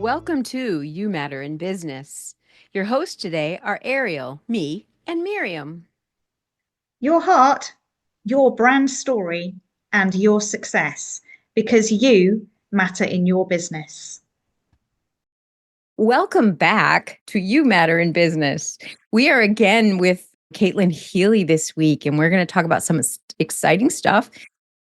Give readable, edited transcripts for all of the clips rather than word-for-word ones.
Welcome to You Matter in Business. Your hosts today are Ariel, me, and Miriam. Your heart, your brand story, and your success because you matter in your business. Welcome back to You Matter in Business. We are again with Kaitlin Healy this week, and we're going to talk about some exciting stuff,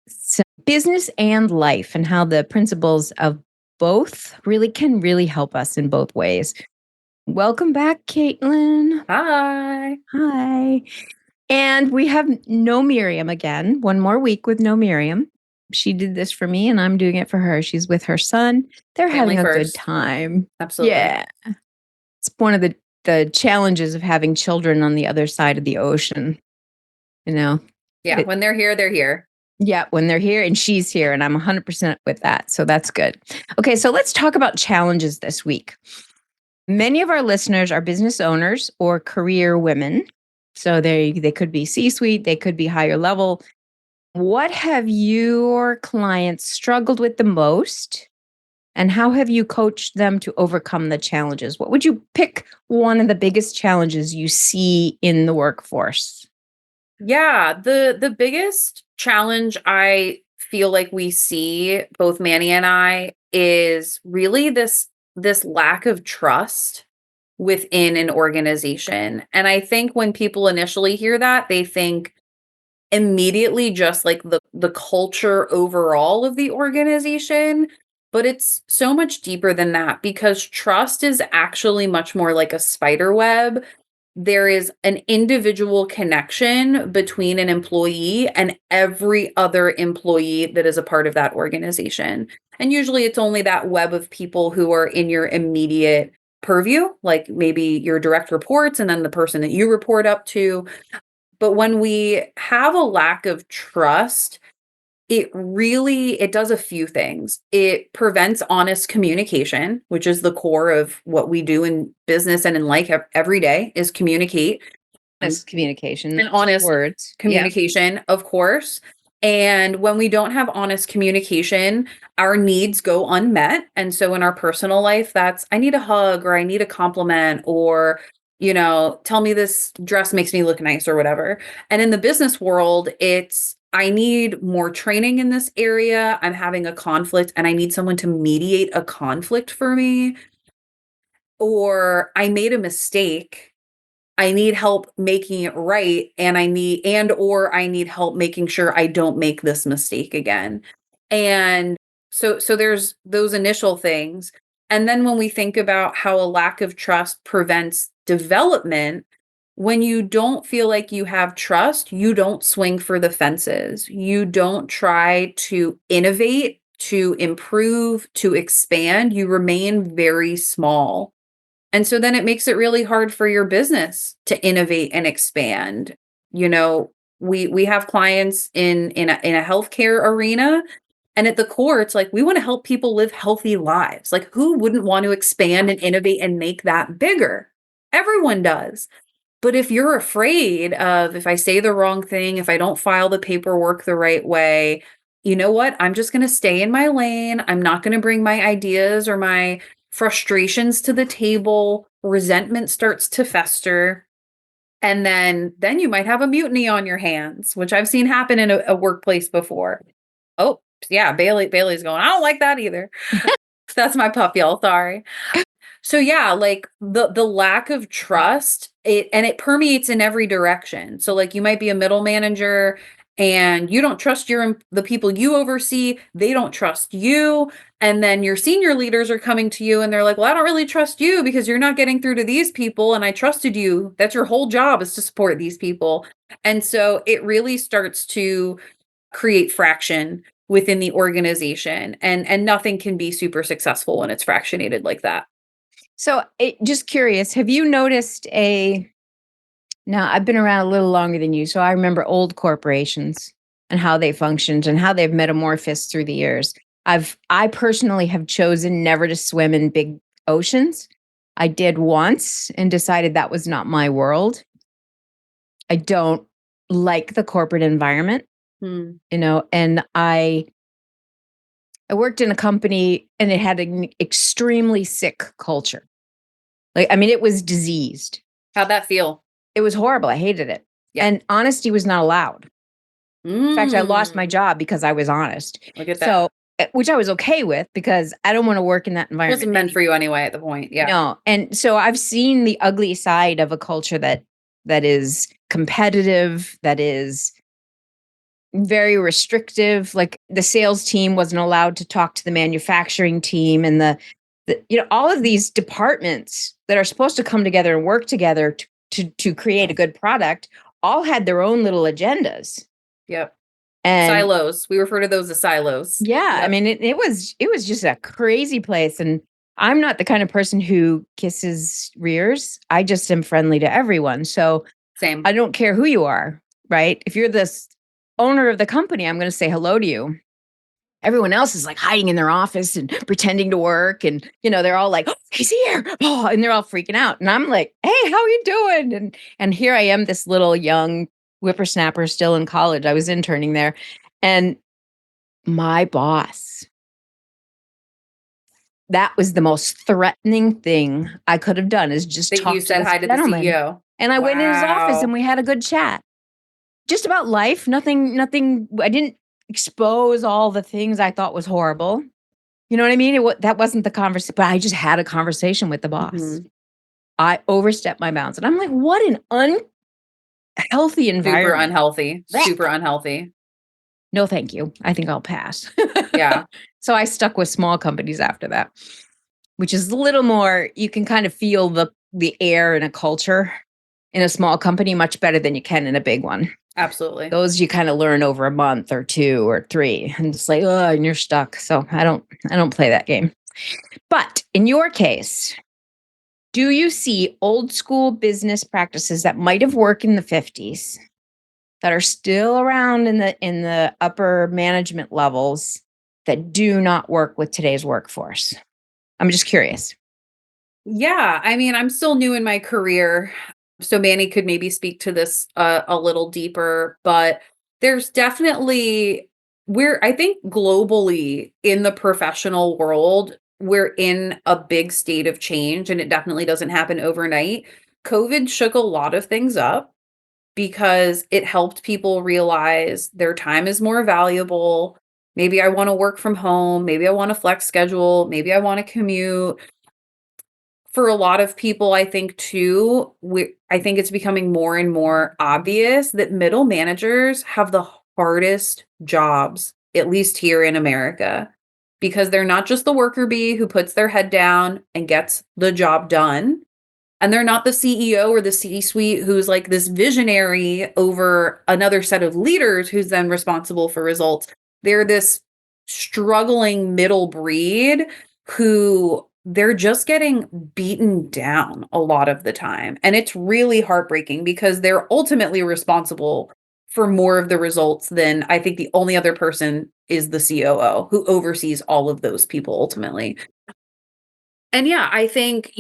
some business and life, and how the principles of both can really help us in both ways. Welcome back, Kaitlin. Hi. Hi. And we have no Miriam again, one more week with no Miriam. She did this for me and I'm doing it for her. She's with her son. They're Family having a good first. time. Absolutely. Yeah. It's one of the challenges of having children on the other side of the ocean. Yeah. It, When they're here, they're here. yeah, when they're here and she's here, and I'm 100% with that. So that's good. Okay, so let's talk about challenges this week. Many of our listeners are business owners or career women. So they could be C-suite, they could be higher level. What have your clients struggled with the most? And how have you coached them to overcome the challenges? What would you pick one of the biggest challenges you see in the workforce? Yeah, the biggest challenge I feel like we see, both Manny and I, is really this lack of trust within an organization. And I think when people initially hear that, they think immediately just like the culture overall of the organization, but it's so much deeper than that because trust is actually much more like a spider web. There is an individual connection between an employee and every other employee that is a part of that organization. And usually it's only that web of people who are in your immediate purview, like maybe your direct reports and then the person that you report up to. But when we have a lack of trust, it does a few things. It prevents honest communication, which is the core of what we do in business and in life every day is communicate. Honest communication, And honest words. Yeah. communication, of course. And when we don't have honest communication, our needs go unmet. And so in our personal life, that's I need a hug or I need a compliment or, tell me this dress makes me look nice or whatever. And in the business world, it's I need more training in this area. I'm having a conflict and I need someone to mediate a conflict for me. Or I made a mistake, I need help making it right or I need help making sure I don't make this mistake again. And so there's those initial things. And then when we think about how a lack of trust prevents development, when you don't feel like you have trust, you don't swing for the fences. You don't try to innovate, to improve, to expand. You remain very small. And so then it makes it really hard for your business to innovate and expand. You know, we have clients in a healthcare arena, and at the core it's like we want to help people live healthy lives. Like who wouldn't want to expand and innovate and make that bigger? Everyone does. But if you're afraid of if I say the wrong thing, if I don't file the paperwork the right way, you know what? I'm just going to stay in my lane. I'm not going to bring my ideas or my frustrations to the table. Resentment starts to fester. And then you might have a mutiny on your hands, which I've seen happen in a workplace before. Oh, yeah, Bailey's going, I don't like that either. That's my pup, y'all. Sorry. So yeah, like the lack of trust, it permeates in every direction. So like you might be a middle manager and you don't trust the people you oversee, they don't trust you, and then your senior leaders are coming to you and they're like, "Well, I don't really trust you because you're not getting through to these people and I trusted you. That's your whole job is to support these people." And so it really starts to create fraction within the organization and nothing can be super successful when it's fractionated like that. So, just curious, have you noticed now I've been around a little longer than you, so I remember old corporations and how they functioned and how they've metamorphosed through the years. I personally have chosen never to swim in big oceans. I did once and decided that was not my world. I don't like the corporate environment, Hmm. and I worked in a company and it had an extremely sick culture. Like, I mean, it was diseased. How'd that feel? It was horrible. I hated it. Yeah. And honesty was not allowed. In fact, I lost my Mm, job because I was honest. look at So, that. which I was okay with because I don't want to work in that It environment. wasn't meant for you anyway at the point. Yeah. No. And so I've seen the ugly side of a culture that is competitive, that is very restrictive. Like the sales team wasn't allowed to talk to the manufacturing team, and the all of these departments that are supposed to come together and work together to create a good product all had their own little agendas. Yep. And Silos. We refer to those as silos. yeah, I Yep. mean it was just a crazy place. And I'm not the kind of person who kisses rears. I just am friendly to everyone. So Same. I don't care who you are, right? If you're this owner of the company, I'm going to say hello to you. Everyone else is like hiding in their office and pretending to work. And, they're all like, oh, he's here. Oh, and they're all freaking out. And I'm like, hey, how are you doing? And here I am, this little young whippersnapper still in college. I was interning there. And my boss, that was the most threatening thing I could have done, is just That talk you to said this hi to the gentleman. CEO. And I went in his office and Wow. we had a good chat. Just about life. Nothing. I didn't expose all the things I thought was horrible. You know what I mean? That wasn't the conversation, but I just had a conversation with the boss. Mhm. I overstepped my bounds. And I'm like, what an unhealthy Super environment. unhealthy. Blech. Super unhealthy. No, thank you. I think I'll pass. Yeah. So I stuck with small companies after that, which is a little more, you can kind of feel the air and a culture in a small company much better than you can in a big one. Absolutely. Those you kind of learn over a month or 2 or 3, and it's like, oh, and you're stuck. So I don't play that game. But in your case, do you see old school business practices that might have worked in the 50s that are still around in the upper management levels that do not work with today's workforce? I'm just curious. Yeah, I mean, I'm still new in my career, so Manny could maybe speak to this a little deeper, but there's definitely I think globally in the professional world, we're in a big state of change and it definitely doesn't happen overnight. COVID shook a lot of things up because it helped people realize their time is more valuable. Maybe I want to work from home, maybe I want to flex schedule, maybe I want to commute. For a lot of people, I think too, I think it's becoming more and more obvious that middle managers have the hardest jobs, at least here in America, because they're not just the worker bee who puts their head down and gets the job done. And they're not the CEO or the C-suite who's like this visionary over another set of leaders who's then responsible for results. They're this struggling middle breed who they're just getting beaten down a lot of the time. And it's really heartbreaking because they're ultimately responsible for more of the results than I think the only other person is the COO who oversees all of those people ultimately. And yeah, I think,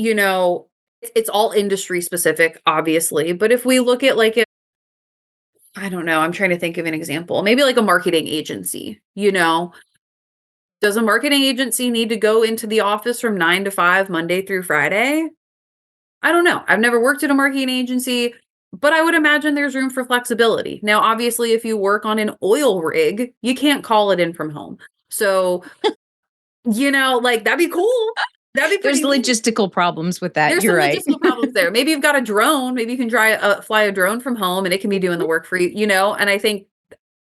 it's all industry specific, obviously. But if we look at I don't know, I'm trying to think of an example, maybe like a marketing agency, does a marketing agency need to go into the office from 9 to 5, Monday through Friday? I don't know. I've never worked at a marketing agency, but I would imagine there's room for flexibility. Now, obviously, if you work on an oil rig, you can't call it in from home. So, that'd be cool. That'd be There's pretty neat. logistical problems with that. There's You're some right. logistical problems there. Maybe you've got a drone. Maybe you can fly a drone from home and it can be doing the work for you, And I think,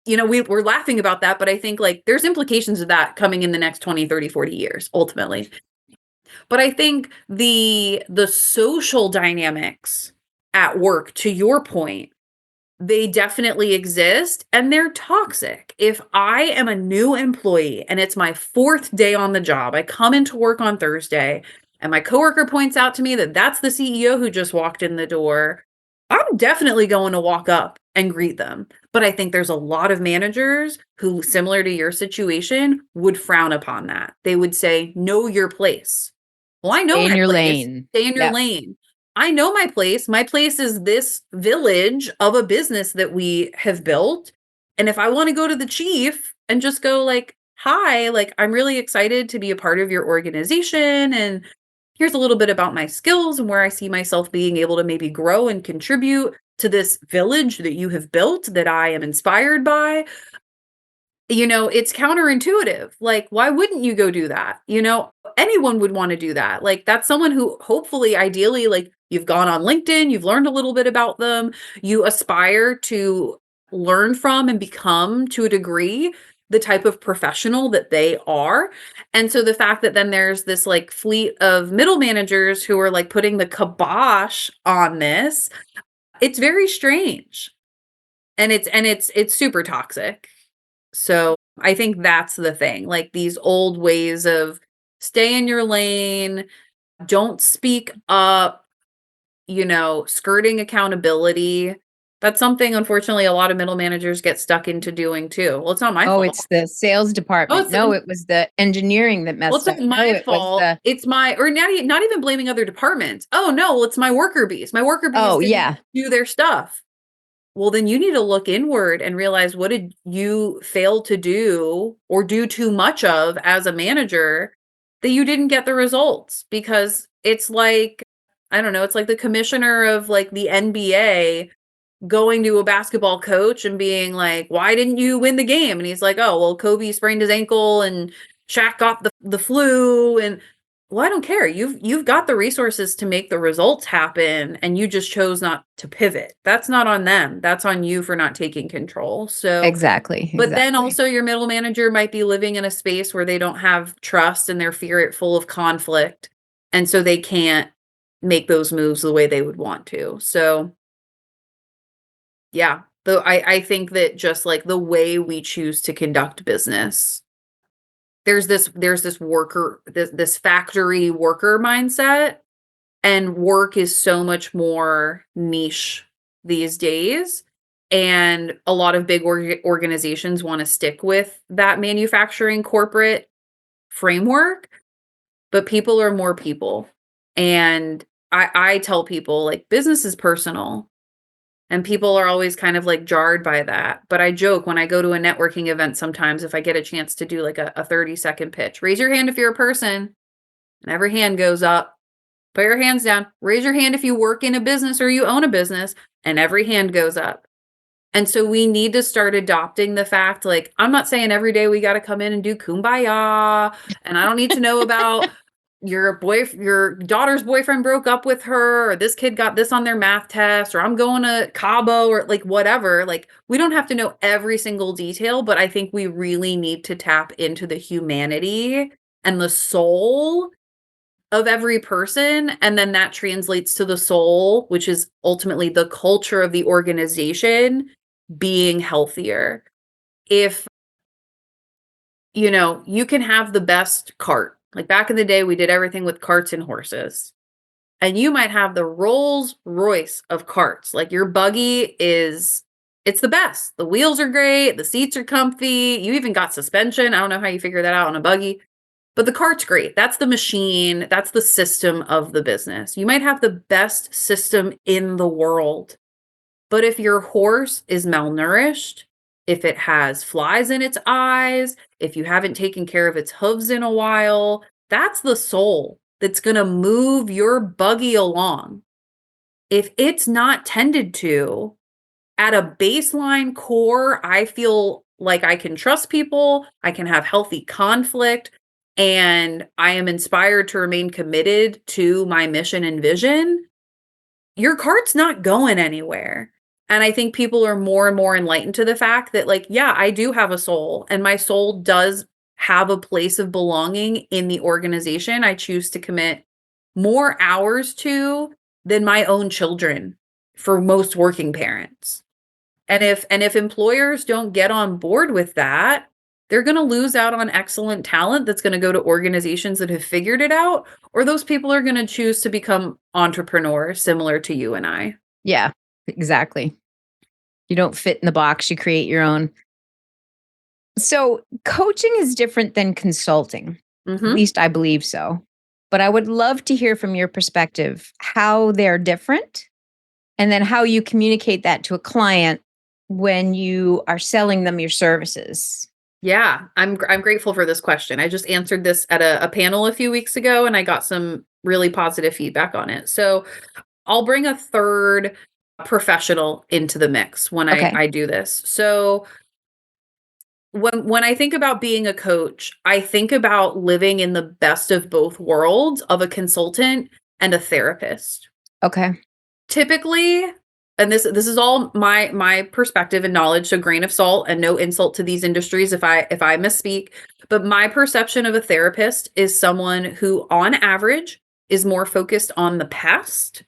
we're laughing about that, but I think there's implications of that coming in the next 20, 30, 40 years, ultimately. But I think the social dynamics at work, to your point, they definitely exist and they're toxic. If I am a new employee and it's my 4th day on the job, I come into work on Thursday and my coworker points out to me that that's the CEO who just walked in the door, I'm definitely going to walk up and greet them. But I think there's a lot of managers who, similar to your situation, would frown upon that. They would say, know your place. Well, I know Stay in my your place. lane. Stay in your Yep. lane. I know my place. My place is this village of a business that we have built. And if I want to go to the chief and just go hi, like, I'm really excited to be a part of your organization. And here's a little bit about my skills and where I see myself being able to maybe grow and contribute to this village that you have built that I am inspired by. It's counterintuitive. Like, why wouldn't you go do that? Anyone would want to do that. Like, that's someone who hopefully, ideally, like, you've gone on LinkedIn, you've learned a little bit about them, you aspire to learn from and become, to a degree, the type of professional that they are. And so the fact that then there's this like fleet of middle managers who are like putting the kibosh on this, it's very strange. And it's super toxic. So I think that's the thing, like these old ways of stay in your lane, don't speak up, skirting accountability. That's something, unfortunately, a lot of middle managers get stuck into doing too. Well, it's not my Oh, fault. it's the sales Oh, department. No, it was the engineering that well, it's messed up. not No, my it was fault. the It's or not even blaming other departments. Oh no, well, it's my worker bees. My worker bees oh didn't yeah, do their stuff. Well, then you need to look inward and realize, what did you fail to do or do too much of as a manager that you didn't get the results? Because it's like, I don't know, it's like the commissioner of like the NBA going to a basketball coach and being like, "Why didn't you win the game?" And he's like, "Oh, well, Kobe sprained his ankle and Shaq got the flu." And well, I don't care. You've got the resources to make the results happen, and you just chose not to pivot. That's not on them. That's on you for not taking control. So, exactly, but then exactly. also your middle manager might be living in a space where they don't have trust and they're full of conflict, and so they can't make those moves the way they would want to. So, yeah. Though I think that just like the way we choose to conduct business, there's this this factory worker mindset, and work is so much more niche these days. And a lot of big organizations want to stick with that manufacturing corporate framework, but people are more people. And I tell people, like, business is personal. And people are always kind of like jarred by that. But I joke when I go to a networking event sometimes, if I get a chance to do like a 30-second pitch, raise your hand if you're a person, and every hand goes up. Put your hands down. Raise your hand if you work in a business or you own a business, and every hand goes up. And so we need to start adopting the fact, like, I'm not saying every day we got to come in and do kumbaya, and I don't need to know about your daughter's boyfriend broke up with her, or this kid got this on their math test, or I'm going to Cabo, or like whatever. Like, we don't have to know every single detail, but I think we really need to tap into the humanity and the soul of every person. And then that translates to the soul, which is ultimately the culture of the organization being healthier. If, you can have the best cart. Like back in the day, we did everything with carts and horses. And you might have the Rolls Royce of carts. Like your buggy it's the best. The wheels are great. The seats are comfy. You even got suspension. I don't know how you figure that out on a buggy. But the cart's great. That's the machine. That's the system of the business. You might have the best system in the world, but if your horse is malnourished, if it has flies in its eyes, if you haven't taken care of its hooves in a while, that's the soul that's going to move your buggy along. If it's not tended to, at a baseline core, I feel like I can trust people, I can have healthy conflict, and I am inspired to remain committed to my mission and vision. Your cart's not going anywhere. And I think people are more and more enlightened to the fact that, like, yeah, I do have a soul, and my soul does have a place of belonging in the organization I choose to commit more hours to than my own children for most working parents. And if employers don't get on board with that, they're going to lose out on excellent talent that's going to go to organizations that have figured it out, or those people are going to choose to become entrepreneurs similar to you and I. Yeah, exactly. You don't fit in the box, you create your own. So, coaching is different than consulting. At Mhm. least I believe so. But I would love to hear from your perspective how they're different and then how you communicate that to a client when you are selling them your services. Yeah, I'm grateful for this question. I just answered this at a panel a few weeks ago, and I got some really positive feedback on it. So I'll bring a third professional into the mix when Okay. I do this. So when I think about being a coach, I think about living in the best of both worlds of a consultant and a therapist. Okay. Typically, and this is all my perspective and knowledge, so grain of salt and no insult to these industries if I misspeak, but my perception of a therapist is someone who on average is more focused on the past.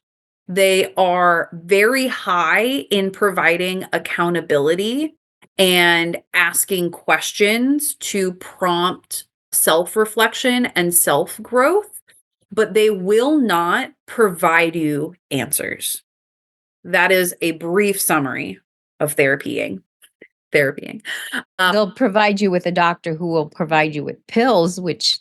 They are very high in providing accountability and asking questions to prompt self-reflection and self-growth, but they will not provide you answers. That is a brief summary of therapying. Therapying. They'll provide you with a doctor who will provide you with pills, which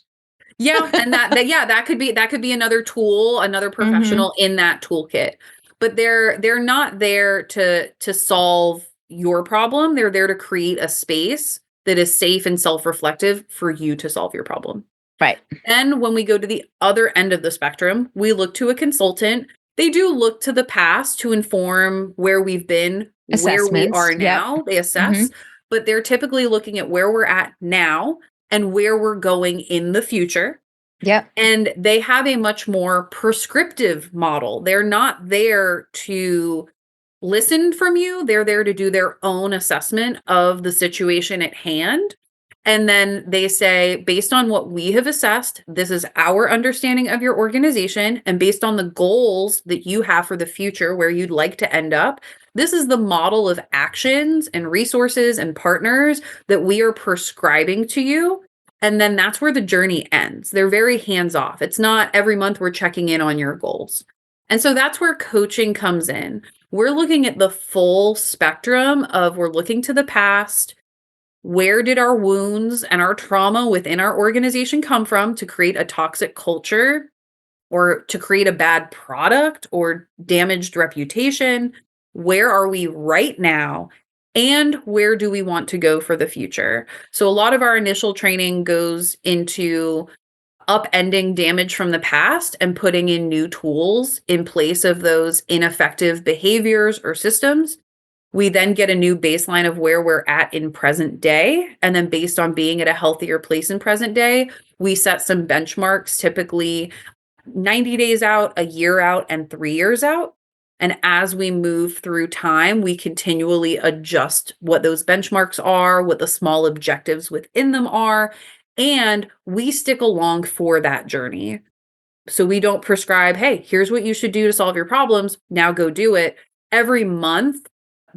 Yeah, and that could be another tool, another professional in that toolkit. But they're not there to solve your problem. They're there to create a space that is safe and self-reflective for you to solve your problem. right. And when we go to the other end of the spectrum, we look to a consultant. They do look to the past to inform where we've been, where we Assessments. are Yep. now. They assess, but they're typically looking at where we're at now and where we're going in the future. Yep. And they have a much more prescriptive model. They're not there to listen from you. They're there to do their own assessment of the situation at hand. And then they say, based on what we have assessed, this is our understanding of your organization. And based on the goals that you have for the future, where you'd like to end up, this is the model of actions and resources and partners that we are prescribing to you. And then that's where the journey ends. They're very hands off. It's not every month we're checking in on your goals. And so that's where coaching comes in. We're looking at the full spectrum of we're looking to the past. Where did our wounds and our trauma within our organization come from to create a toxic culture or to create a bad product or damaged reputation? Where are we right now? And where do we want to go for the future? So, a lot of our initial training goes into upending damage from the past and putting in new tools in place of those ineffective behaviors or systems. We then get a new baseline of where we're at in present day. And then, based on being at a healthier place in present day, we set some benchmarks, typically 90 days out, a year out, and 3 years out. And as we move through time, we continually adjust what those benchmarks are, what the small objectives within them are, and we stick along for that journey. So we don't prescribe, hey, here's what you should do to solve your problems. Now go do it. Every month,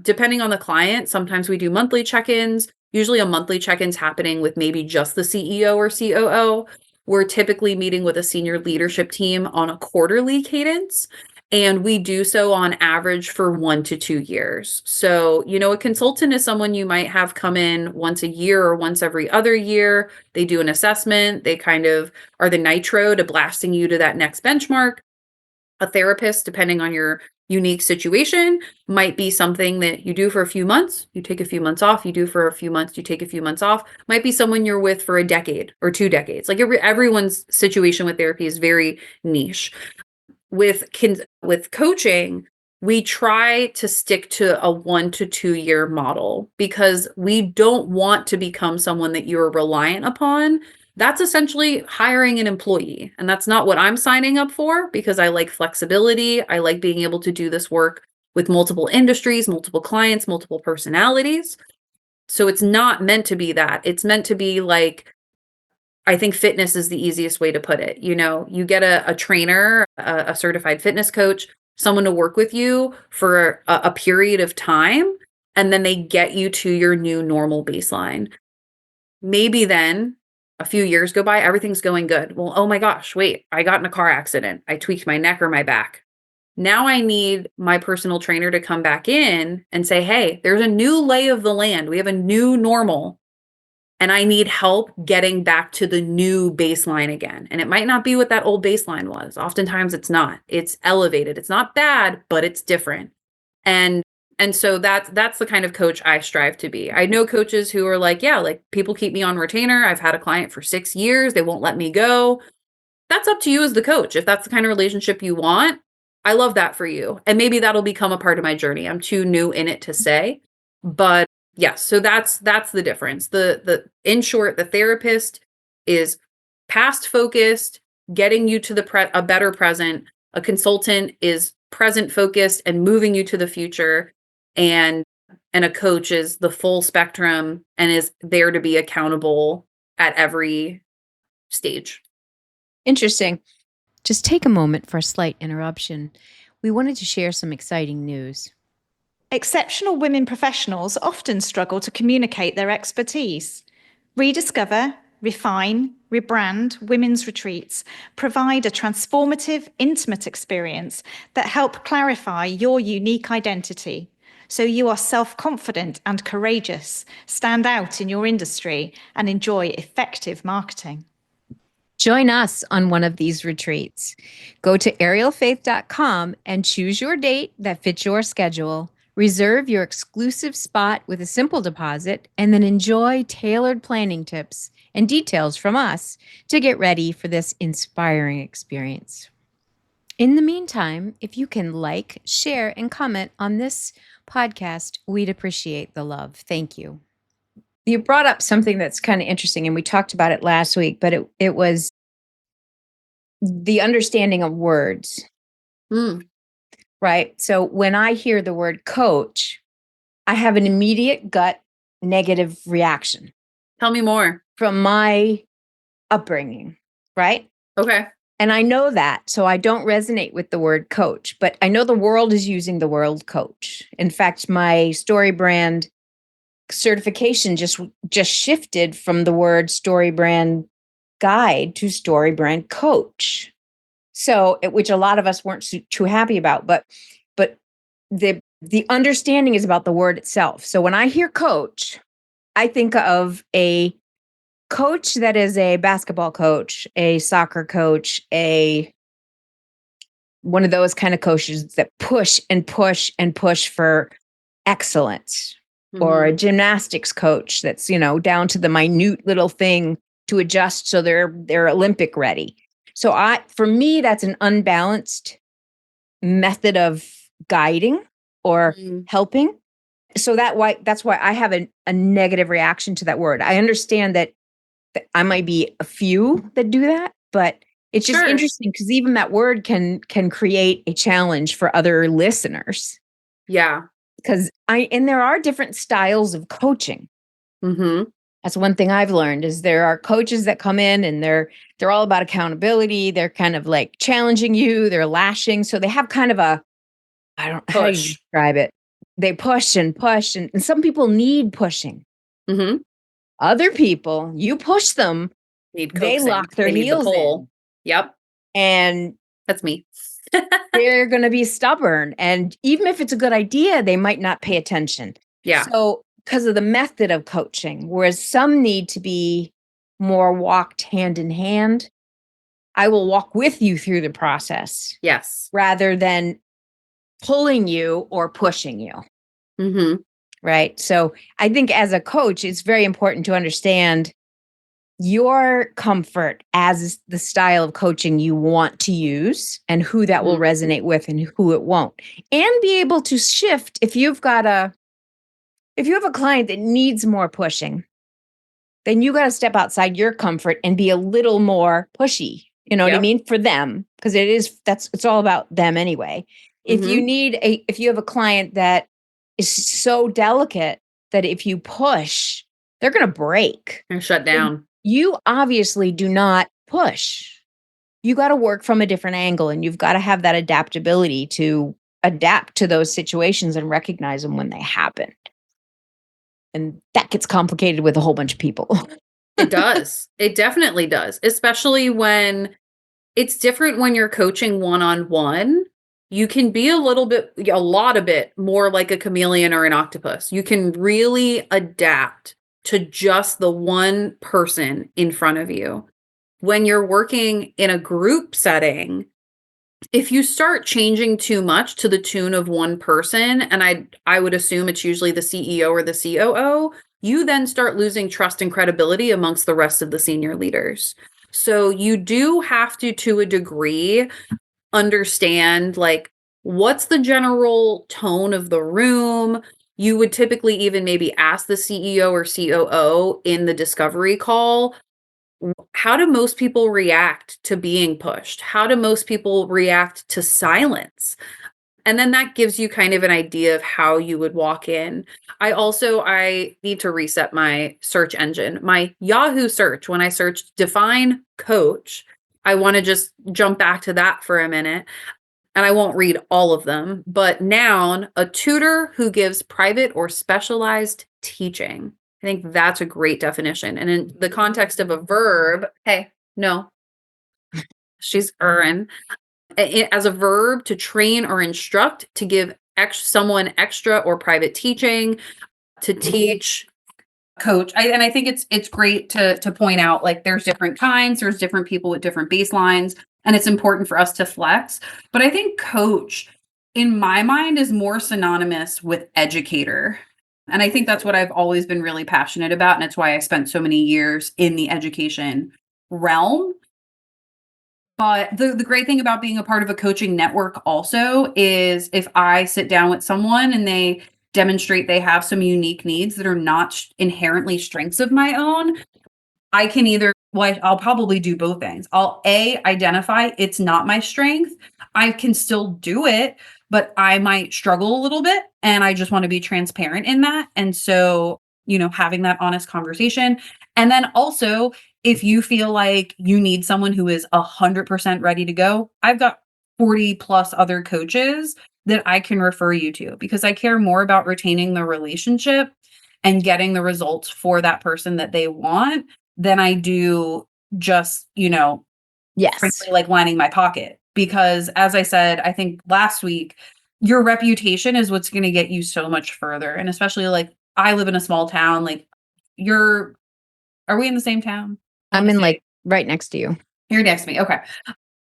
depending on the client, sometimes we do monthly check-ins. Usually a monthly check-in's happening with maybe just the CEO or COO. We're typically meeting with a senior leadership team on a quarterly cadence. And we do so on average for 1 to 2 years. So, a consultant is someone you might have come in once a year or once every other year. They do an assessment. They kind of are the nitro to blasting you to that next benchmark. A therapist, depending on your unique situation, might be something that you do for a few months, you take a few months off, you do for a few months, you take a few months off, might be someone you're with for a decade or 2 decades. Like everyone's situation with therapy is very niche. With coaching, we try to stick to a 1 to 2 year model because we don't want to become someone that you're reliant upon. That's essentially hiring an employee. And that's not what I'm signing up for because I like flexibility. I like being able to do this work with multiple industries, multiple clients, multiple personalities. So it's not meant to be that. It's meant to be like, I think fitness is the easiest way to put it. You get a trainer, a certified fitness coach, someone to work with you for a period of time, and then they get you to your new normal baseline. Maybe then a few years go by, everything's going good. Well, oh my gosh, wait, I got in a car accident. I tweaked my neck or my back. Now I need my personal trainer to come back in and say, hey, there's a new lay of the land. We have a new normal. And I need help getting back to the new baseline again. And it might not be what that old baseline was. Oftentimes it's not. It's elevated. It's not bad, but it's different. And And so that's the kind of coach I strive to be. I know coaches who are like, yeah, like people keep me on retainer. I've had a client for 6 years. They won't let me go. That's up to you as the coach. If that's the kind of relationship you want, I love that for you. And maybe that'll become a part of my journey. I'm too new in it to say. But yes, so that's the difference. The in short, the therapist is past focused, getting you to a better present. A consultant is present focused and moving you to the future. And a coach is the full spectrum and is there to be accountable at every stage. Interesting. Just take a moment for a slight interruption. We wanted to share some exciting news. Exceptional women professionals often struggle to communicate their expertise. Rediscover, refine, rebrand women's retreats provide a transformative, intimate experience that help clarify your unique identity. So you are self-confident and courageous, stand out in your industry, and enjoy effective marketing. Join us on one of these retreats. Go to arielfaith.com and choose your date that fits your schedule. Reserve your exclusive spot with a simple deposit, and then enjoy tailored planning tips and details from us to get ready for this inspiring experience. In the meantime, if you can like, share, and comment on this podcast, we'd appreciate the love. Thank you. You brought up something that's kind of interesting, and we talked about it last week, but it was the understanding of words. Right? So when I hear the word coach, I have an immediate gut negative reaction. Tell me more. From my upbringing, right? Okay. And I know that, so I don't resonate with the word coach, but I know the world is using the word coach. In fact, my story brand certification just shifted from the word story brand guide to story brand coach. So, which a lot of us weren't too happy about, but the understanding is about the word itself. So when I hear coach, I think of a coach that is a basketball coach, a soccer coach, one of those kind of coaches that push and push and push for excellence, or a gymnastics coach that's, down to the minute little thing to adjust so they're Olympic ready. So for me, that's an unbalanced method of guiding or helping. So that's why I have a negative reaction to that word. I understand that I might be a few that do that, but it's just interesting because even that word can create a challenge for other listeners. Yeah. Because there are different styles of coaching. That's one thing I've learned is there are coaches that come in and they're all about accountability. They're kind of like challenging you. They're lashing. So they have kind of I don't know how you describe it. They push and push, and some people need pushing. Other people, you push them, they lock their heels in. Yep. And that's me. They're going to be stubborn. And even if it's a good idea, they might not pay attention. Yeah. So because of the method of coaching, whereas some need to be more walked hand in hand, I will walk with you through the process. Yes. Rather than pulling you or pushing you. Right. So I think as a coach, it's very important to understand your comfort as the style of coaching you want to use and who that will resonate with and who it won't. And be able to shift if you have a client that needs more pushing, then you got to step outside your comfort and be a little more pushy. You know what I mean? For them, because it's all about them anyway. If you have a client that is so delicate that if you push, they're going to break and shut down. You obviously do not push. You got to work from a different angle, and you've got to have that adaptability to adapt to those situations and recognize them when they happen. And that gets complicated with a whole bunch of people. It does. It definitely does. Especially when it's different when you're coaching one-on-one. You can be a lot of it more like a chameleon or an octopus. You can really adapt to just the one person in front of you. When you're working in a group setting, if you start changing too much to the tune of one person, and I would assume it's usually the CEO or the COO, you then start losing trust and credibility amongst the rest of the senior leaders. So you do have to a degree, understand like what's the general tone of the room. You would typically even maybe ask the CEO or COO in the discovery call, how do most people react to being pushed? How do most people react to silence? And then that gives you kind of an idea of how you would walk in. I need to reset my search engine. My Yahoo search, when I searched define coach, I want to just jump back to that for a minute. And I won't read all of them, but noun, a tutor who gives private or specialized teaching. I think that's a great definition. And in the context of a verb, hey, no, she's Erin. As a verb, to train or instruct, to give someone extra or private teaching, to teach, coach. And I think it's great to point out like there's different kinds, there's different people with different baselines, and it's important for us to flex. But I think coach, in my mind, is more synonymous with educator. And I think that's what I've always been really passionate about. And it's why I spent so many years in the education realm. But the great thing about being a part of a coaching network also is if I sit down with someone and they demonstrate they have some unique needs that are not inherently strengths of my own, I can either, well, I'll probably do both things. I'll identify it's not my strength. I can still do it, but I might struggle a little bit. And I just want to be transparent in that. And so, having that honest conversation. And then also, if you feel like you need someone who is 100% ready to go, I've got 40 plus other coaches that I can refer you to because I care more about retaining the relationship and getting the results for that person that they want than I do just, Yes. frankly, like lining my pocket. Because as I said, I think last week, your reputation is what's going to get you so much further. And especially like I live in a small town, like are we in the same town? I'm in like right next to you. You're next to me. Okay.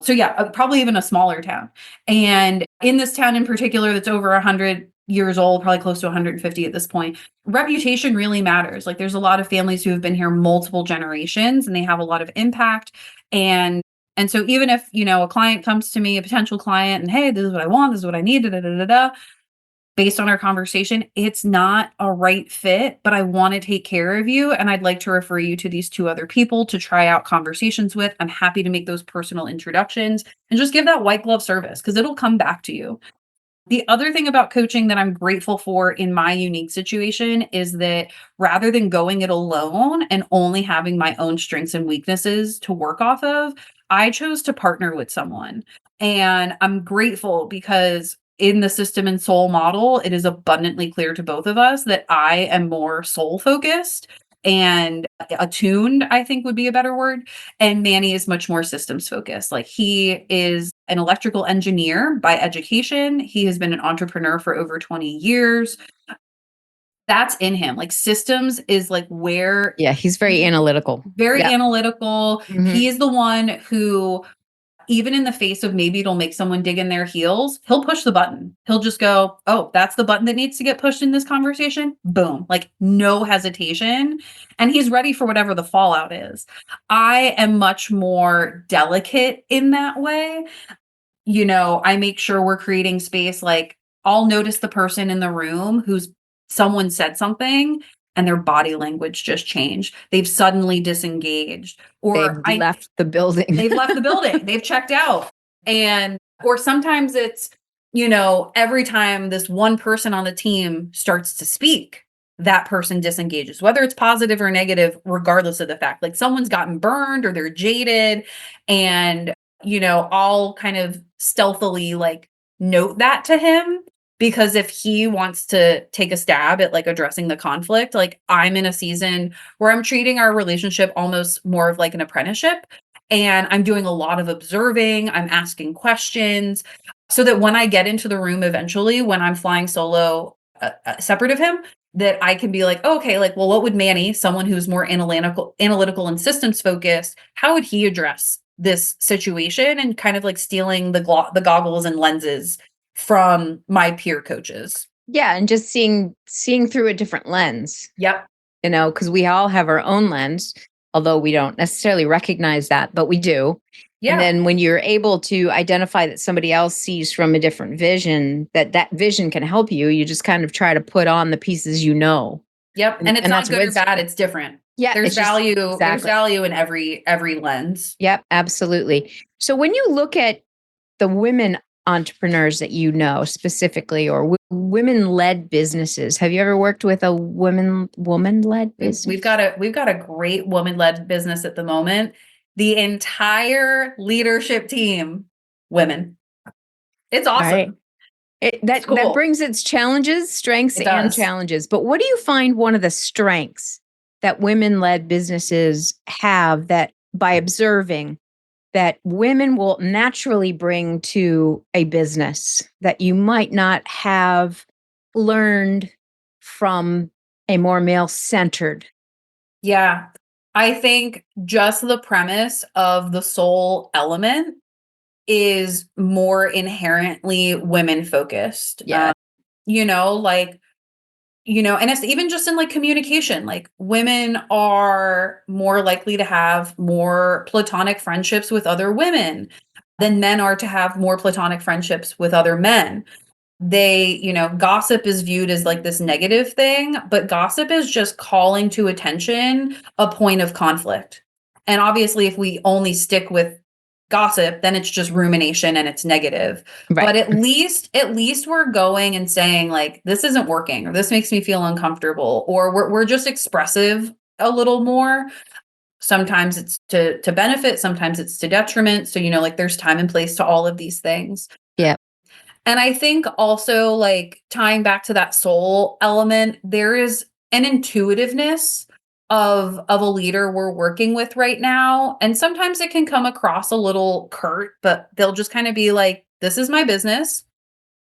So yeah, probably even a smaller town. And in this town in particular, that's over 100 years old, probably close to 150 at this point, reputation really matters. Like there's a lot of families who have been here multiple generations and they have a lot of impact. And so even if, a client comes to me, a potential client, and hey, this is what I want, this is what I need, da, da, da, da, da, based on our conversation, it's not a right fit, but I want to take care of you. And I'd like to refer you to these two other people to try out conversations with. I'm happy to make those personal introductions and just give that white glove service because it'll come back to you. The other thing about coaching that I'm grateful for in my unique situation is that rather than going it alone and only having my own strengths and weaknesses to work off of, I chose to partner with someone. And I'm grateful because in the system and soul model, it is abundantly clear to both of us that I am more soul focused and attuned, I think would be a better word. And Manny is much more systems focused. Like he is an electrical engineer by education. He has been an entrepreneur for over 20 years. That's in him. Like systems is like where. Yeah, he's very analytical. Very Yep. analytical. Mhm. He is the one who, even in the face of maybe it'll make someone dig in their heels, he'll push the button. He'll just go, oh, that's the button that needs to get pushed in this conversation. Boom, like no hesitation. And he's ready for whatever the fallout is. I am much more delicate in that way. I make sure we're creating space. Like I'll notice the person in the room who's someone said something and their body language just changed. They've suddenly disengaged or They've left the building. they've left the building. They've checked out. Or sometimes it's, every time this one person on the team starts to speak, that person disengages, whether it's positive or negative, regardless of the fact, like someone's gotten burned or they're jaded. And, I'll kind of stealthily like note that to him because if he wants to take a stab at like addressing the conflict, like I'm in a season where I'm treating our relationship almost more of like an apprenticeship. And I'm doing a lot of observing, I'm asking questions so that when I get into the room eventually, when I'm flying solo separate of him, that I can be like, oh, okay, like, well, what would Manny, someone who's more analytical and systems focused, how would he address this situation and kind of like stealing the goggles and lenses from my peer coaches. Yeah, and just seeing through a different lens. Yep. Because we all have our own lens, although we don't necessarily recognize that, but we do. Yeah. And then when you're able to identify that somebody else sees from a different vision, that vision can help you, you just kind of try to put on the pieces Yep. And it's not good or bad, it's different. Yeah. There's value. Exactly. There's value in every lens. Yep, absolutely. So when you look at the women entrepreneurs that you know specifically, or women-led businesses, have you ever worked with a woman-led business? We've got a great woman-led business at the moment. The entire leadership team, women. It's awesome. Right. That brings its challenges, strengths, and challenges. But what do you find one of the strengths that women-led businesses have, that by observing that women will naturally bring to a business that you might not have learned from a more male-centered? Yeah. I think just the premise of the soul element is more inherently women focused. Yeah. And it's even just in like communication, like women are more likely to have more platonic friendships with other women than men are to have more platonic friendships with other men. Gossip is viewed as like this negative thing, but gossip is just calling to attention a point of conflict. And obviously, if we only stick with gossip, then it's just rumination and it's negative. Right. But at least we're going and saying like, this isn't working, or this makes me feel uncomfortable, or we're just expressive a little more. Sometimes it's to benefit, sometimes it's to detriment. So, like there's time and place to all of these things. Yeah. And I think also like tying back to that soul element, there is an intuitiveness of a leader we're working with right now. And sometimes it can come across a little curt, but they'll just kind of be like, this is my business.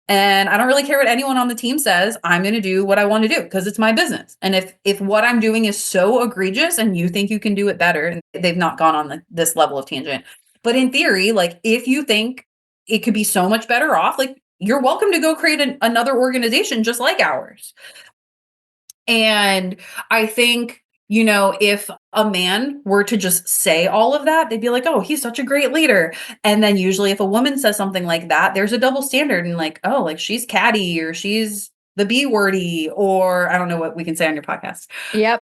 And I don't really care what anyone on the team says. I'm going to do what I want to do because it's my business. And if what I'm doing is so egregious and you think you can do it better, and they've not gone on this level of tangent. But in theory, like if you think it could be so much better off, like you're welcome to go create another organization just like ours. And I think, if a man were to just say all of that, they'd be like, oh, he's such a great leader. And then usually if a woman says something like that, there's a double standard and like, oh, like she's catty or she's the B wordy, or I don't know what we can say on your podcast. Yep.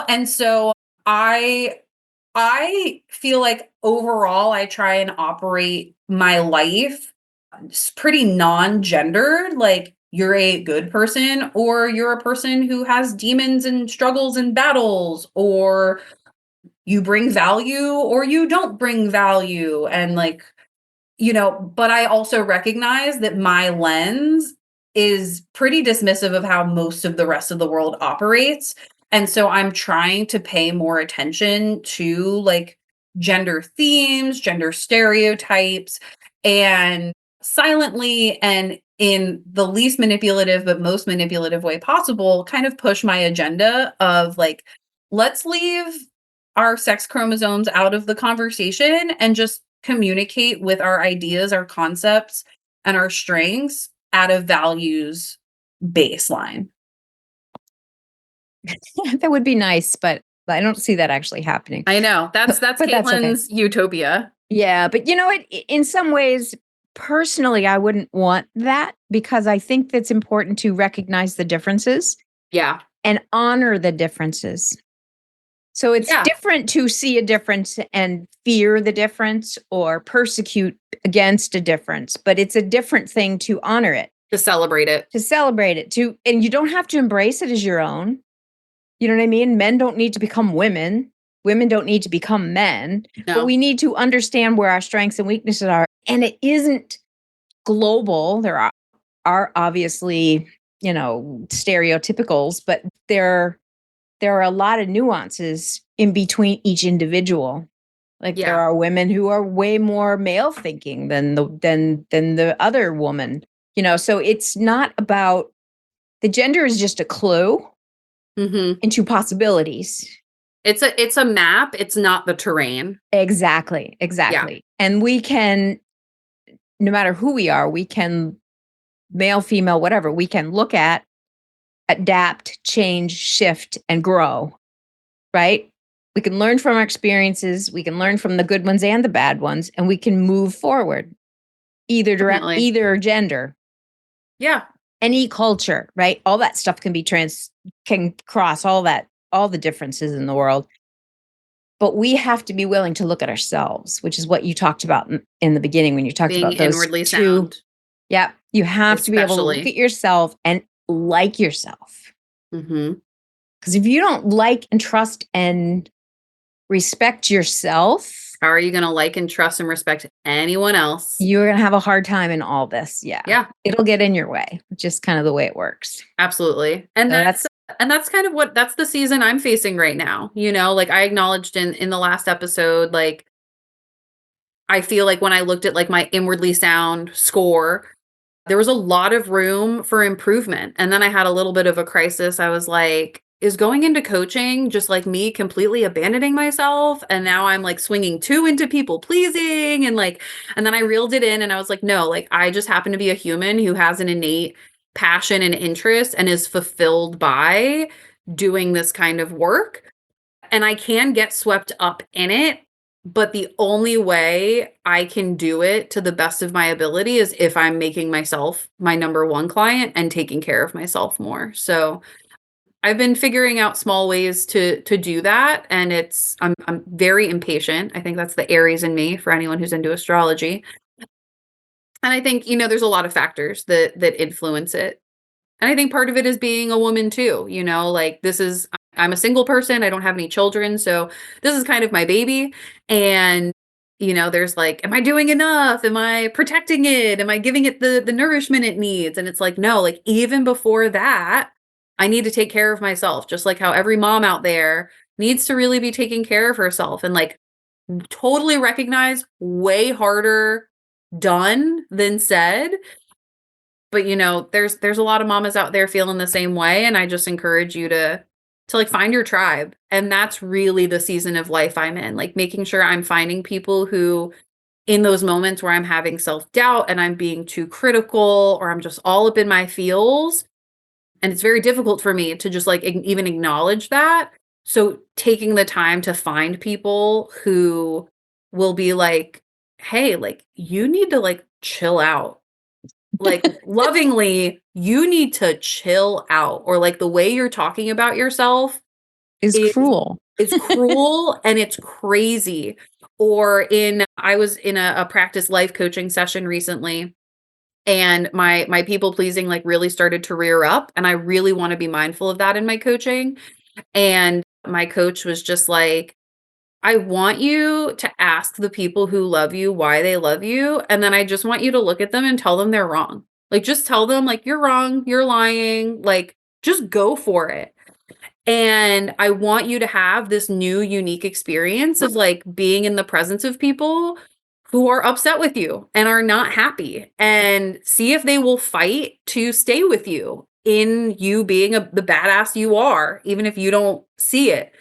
And so I feel like overall I try and operate my life pretty non-gendered, like you're a good person or you're a person who has demons and struggles and battles, or you bring value or you don't bring value. And like, but I also recognize that my lens is pretty dismissive of how most of the rest of the world operates. And so I'm trying to pay more attention to like gender themes, gender stereotypes, and silently and in the least manipulative but most manipulative way possible, kind of push my agenda of like, let's leave our sex chromosomes out of the conversation and just communicate with our ideas, our concepts, and our strengths at a values baseline. That would be nice, but I don't see that actually happening. I know. That's Caitlin's utopia. Yeah, but you know what? In some ways, personally, I wouldn't want that, because I think it's important to recognize the differences. Yeah. And honor the differences. So it's different to see a difference and fear the difference or persecute against a difference, but it's a different thing to honor it. To celebrate it. And you don't have to embrace it as your own. You know what I mean? Men don't need to become women. Women don't need to become men. No. But we need to understand where our strengths and weaknesses are. And it isn't global. There are obviously, stereotypicals, but there are a lot of nuances in between each individual. Like there are women who are way more male thinking than the other woman. So it's not about the gender is just a clue into possibilities. It's a map, it's not the terrain. Exactly. Yeah. And we can, no matter who we are, we can, male, female, whatever, we can look at, adapt, change, shift, and grow, right? We can learn from our experiences, we can learn from the good ones and the bad ones, and we can move forward, Definitely. either gender, Yeah. any culture, right? All that stuff can cross all the differences in the world. But we have to be willing to look at ourselves, which is what you talked about in the beginning when you talked Being about those inwardly two. sound, Yeah, you have to be able to look especially. at yourself and like yourself. Mhm. Because if you don't like and trust and respect yourself, How are you gonna like and trust and respect anyone else? you're going to have a hard time in all this. Yeah. Yeah, It'll get in your way, which is kind of the way it works. absolutely. So that's And that's kind of that's the season I'm facing right now. Like I acknowledged in the last episode, like I feel like when I looked at like my inwardly sound score, there was a lot of room for improvement. And then I had a little bit of a crisis. I was like, is going into coaching just like me completely abandoning myself? And now I'm like swinging too into people pleasing. And then I reeled it in and I was like, no, like I just happen to be a human who has an innate passion and interest and is fulfilled by doing this kind of work. And I can get swept up in it, but the only way I can do it to the best of my ability is if I'm making myself my number one client and taking care of myself more. So, I've been figuring out small ways to do that, and I'm very impatient. I think that's the Aries in me for anyone who's into astrology. And I think, there's a lot of factors that influence it. And I think part of it is being a woman too, like I'm a single person, I don't have any children, so this is kind of my baby. And there's like, am I doing enough? Am I protecting it? Am I giving it the nourishment it needs? And it's like, no, like even before that, I need to take care of myself, just like how every mom out there needs to really be taking care of herself and like totally recognize way harder done than said, but there's a lot of mamas out there feeling the same way, and I just encourage you to like find your tribe. And that's really the season of life I'm in, like making sure I'm finding people who in those moments where I'm having self-doubt and I'm being too critical or I'm just all up in my feels, and it's very difficult for me to just like even acknowledge that. So taking the time to find people who will be like, hey, like you need to like chill out, like lovingly, you need to chill out, or like the way you're talking about yourself is is cruel. is cruel and it's crazy. Or I was in a practice life coaching session recently, and my people pleasing like really started to rear up, and I really want to be mindful of that in my coaching. And my coach was just like, I want you to ask the people who love you why they love you, and then I just want you to look at them and tell them they're wrong. Like, just tell them, like, "You're wrong, you're lying," like, just go for it. And I want you to have this new unique experience of, like, being in the presence of people who are upset with you and are not happy, and see if they will fight to stay with you in you being the badass you are, even if you don't see it.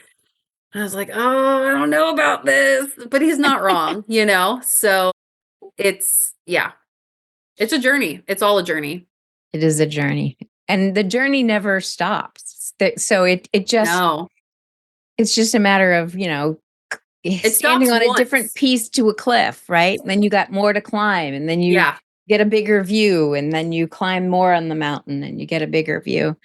I was like, "Oh, I don't know about this," but he's not wrong, you know? So, yeah, it's a journey. It's all a journey. It is a journey, and the journey never stops. So No. it's just a matter of, It standing stops on a different once. piece to a cliff, right? And then you got more to climb, and then you Yeah. get a bigger view, and then you climb more on the mountain and you get a bigger view.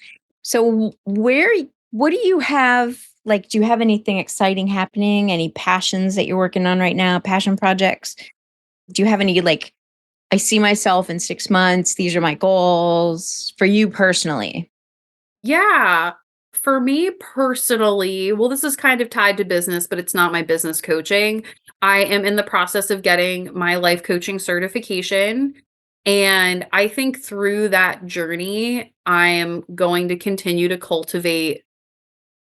So what do you have? Like, do you have anything exciting happening? Any passions that you're working on right now? Passion projects? Do you have any, like, I see myself in 6 months, these are my goals for you personally? Yeah. For me personally, well, this is kind of tied to business, but it's not my business coaching. I am in the process of getting my life coaching certification. And I think through that journey, I am going to continue to cultivate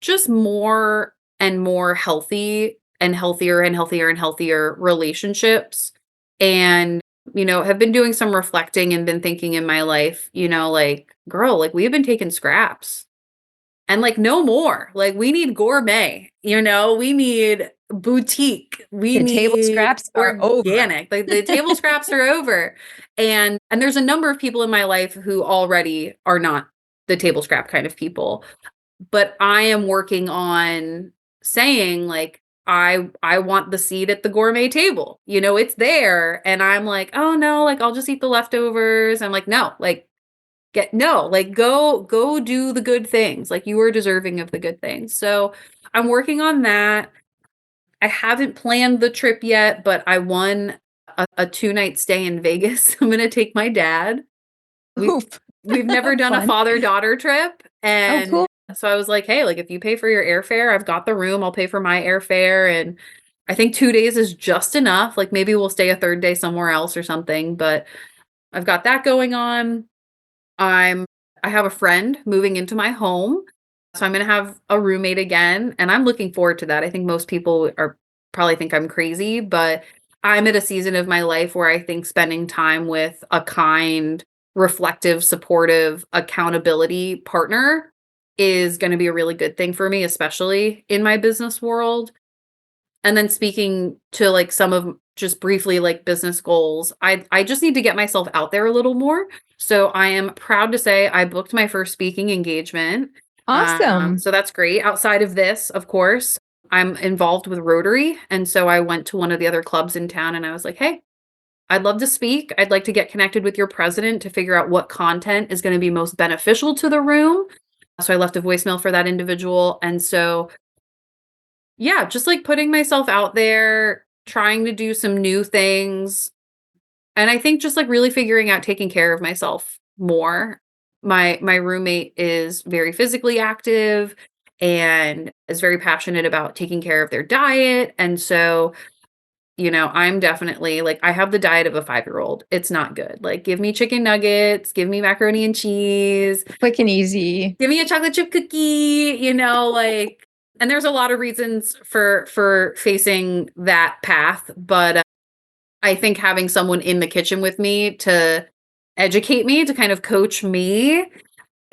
just more and more healthy and healthier and healthier and healthier relationships. And, have been doing some reflecting and been thinking in my life, like, girl, like we've been taking scraps. And like, no more. Like, we need gourmet, we need boutique, we The table need scraps are over. organic. Like, the table scraps are over. And there's a number of people in my life who already are not the table scrap kind of people. But I am working on saying, like, I want the seat at the gourmet table. It's there. And I'm like, oh no, like, I'll just eat the leftovers. I'm like, no, like, go do the good things. Like, you are deserving of the good things. So I'm working on that. I haven't planned the trip yet, but I won a 2-night stay in Vegas. I'm going to take my dad. We've never done a father-daughter trip. And cool. so I was like, hey, like, if you pay for your airfare, I've got the room. I'll pay for my airfare. And I think 2 days is just enough. Like, maybe we'll stay a third day somewhere else or something, but I've got that going on. I have a friend moving into my home. So I'm going to have a roommate again, and I'm looking forward to that. I think most people are probably think I'm crazy, but I'm at a season of my life where I think spending time with a kind, reflective, supportive, accountability partner is going to be a really good thing for me, especially in my business world. And then speaking to like some of just briefly like business goals, I just need to get myself out there a little more. So I am proud to say I booked my first speaking engagement. Awesome. So that's great. Outside of this, of course, I'm involved with Rotary. And so I went to one of the other clubs in town and I was like, hey, I'd love to speak. I'd like to get connected with your president to figure out what content is going to be most beneficial to the room. So I left a voicemail for that individual. And so yeah, just like putting myself out there, trying to do some new things. And I think just like really figuring out taking care of myself more. My roommate is very physically active and is very passionate about taking care of their diet. And so, I'm definitely like, I have the diet of a 5-year-old. It's not good. Like, give me chicken nuggets, give me macaroni and cheese, Quick and easy. give me a chocolate chip cookie, like. And there's a lot of reasons for facing that path, but I think having someone in the kitchen with me to educate me, to kind of coach me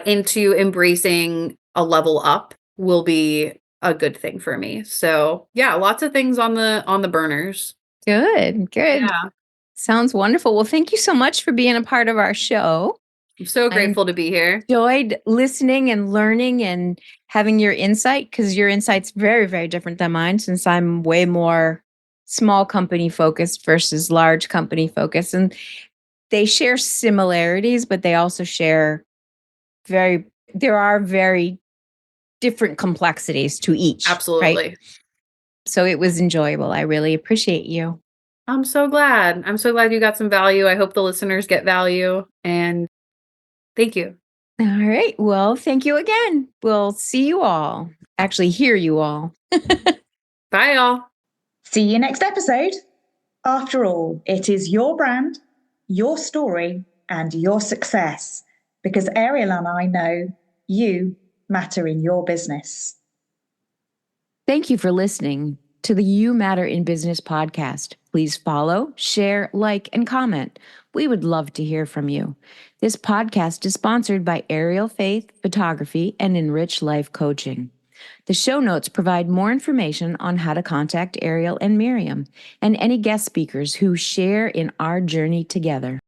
into embracing a level up will be a good thing for me. So, yeah, lots of things on the burners. Good. Yeah. Sounds wonderful. Well, thank you so much for being a part of our show. I'm so grateful to be here. Enjoyed listening and learning and having your insight, because your insight's very, very different than mine, since I'm way more small company focused versus large company focused. And they share similarities, but they also share there are very different complexities to each. Absolutely. Right? So it was enjoyable. I really appreciate you. I'm so glad. I'm so glad you got some value. I hope the listeners get value, and thank you. All right. Well, thank you again. We'll see you all. Actually, hear you all. Bye, y'all. See you next episode. After all, it is your brand, your story, and your success, because Ariel and I know you matter in your business. Thank you for listening to the You Matter in Business podcast. Please follow, share, like, and comment. We would love to hear from you. This podcast is sponsored by Ariel Faith Photography and Enrich Life Coaching. The show notes provide more information on how to contact Ariel and Miriam and any guest speakers who share in our journey together.